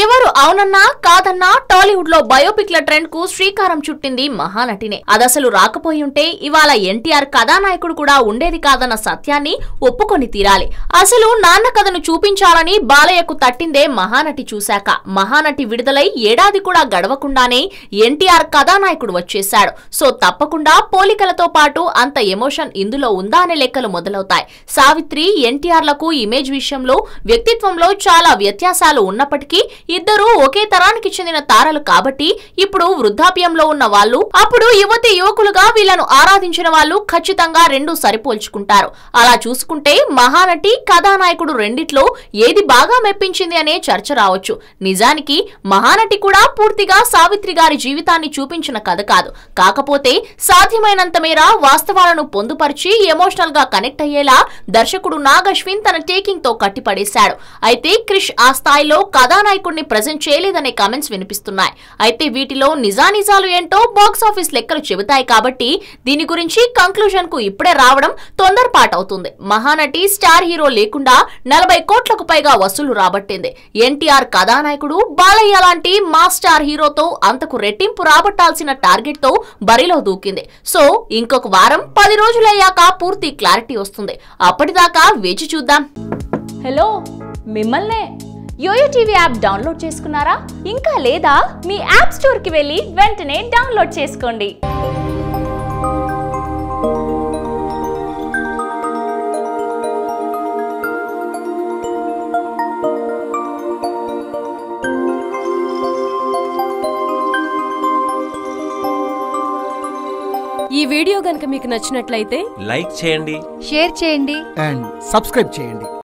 ఎవరు అవునన్నా కాదన్నా టాలీవుడ్ లో బయోపిక్ల ట్రెండ్ కు శ్రీకారం చుట్టింది మహానటినే. అదసలు రాకపోయి ఉంటే ఇవాళ ఎన్టీఆర్ కథానాయకుడు కూడా ఉండేది కాదన్న సత్యాన్ని ఒప్పుకొని తీరాలి. అసలు నాన్న కథను చూపించాలని బాలయ్యకు తట్టిందే మహానటి చూశాక. మహానటి విడుదలై ఏడాది కూడా గడవకుండానే ఎన్టీఆర్ కథానాయకుడు వచ్చేశాడు. సో తప్పకుండా పోలికలతో పాటు అంత ఎమోషన్ ఇందులో ఉందా అనే లెక్కలు మొదలవుతాయి. సావిత్రి ఎన్టీఆర్లకు ఇమేజ్ విషయంలో వ్యక్తిత్వంలో చాలా వ్యత్యాసాలు ఉన్నప్పటికీ ఇద్దరు ఒకే తరానికి చెందిన తారలు కాబట్టి ఇప్పుడు వృద్ధాప్యంలో ఉన్న వాళ్ళు అప్పుడు యువతి యువకులుగా వీళ్లను ఆరాధించిన వాళ్ళు ఖచ్చితంగా రెండు సరిపోల్చుకుంటారు. అలా చూసుకుంటే మహానటి కథానాయకుడు రెండిట్లో ఏది బాగా మెప్పించింది అనే చర్చ రావచ్చు. నిజానికి మహానటి కూడా పూర్తిగా సావిత్రి గారి జీవితాన్ని చూపించిన కథ కాదు. కాకపోతే సాధ్యమైనంత మేర వాస్తవాలను పొందుపరిచి ఎమోషనల్ గా కనెక్ట్ అయ్యేలా దర్శకుడు నాగ్ అశ్విన్ తన టేకింగ్ తో కట్టిపడేశాడు. అయితే క్రిష్ ఆ స్థాయిలో కథానాయకుడిని ప్రెజెంట్ చేయలేదనే కామెంట్స్ వినిపిస్తున్నాయి. అయితే వీటిలో నిజానిజాలు ఏంటో బాక్సాఫీస్ లెక్కలు చెబుతాయి కాబట్టి దీని గురించి కంక్లూజన్ కు ఇప్పుడే రావడం తొందరపాటవుతుంది. మహానటి స్టార్ హీరో లేకుండా 40 కోట్లకు పైగా వసూలు రాబట్టింది. ఎన్టీఆర్ కథానాయకుడు బాలయ్య లాంటి మాస్ స్టార్ హీరోతో అంతకు రెట్టింపు రాబట్టాల్సిన టార్గెట్ తో బరిలో దూకింది. సో ఇంకొక వారం 10 రోజులయ్యాక పూర్తి క్లారిటీ వస్తుంది. అప్పటిదాకా వేచి చూద్దాం. హలో, మిమ్మల్నే యోయో టీవీ యాప్ డౌన్లోడ్ చేసుకున్నారా? ఇంకా లేదా? మీ యాప్ స్టోర్ కి వెళ్ళి వెంటనే డౌన్లోడ్ చేసుకోండి. ఈ వీడియో గనుక మీకు నచ్చినట్లయితే లైక్ చేయండి, షేర్ చేయండి అండ్ సబ్స్క్రైబ్ చేయండి.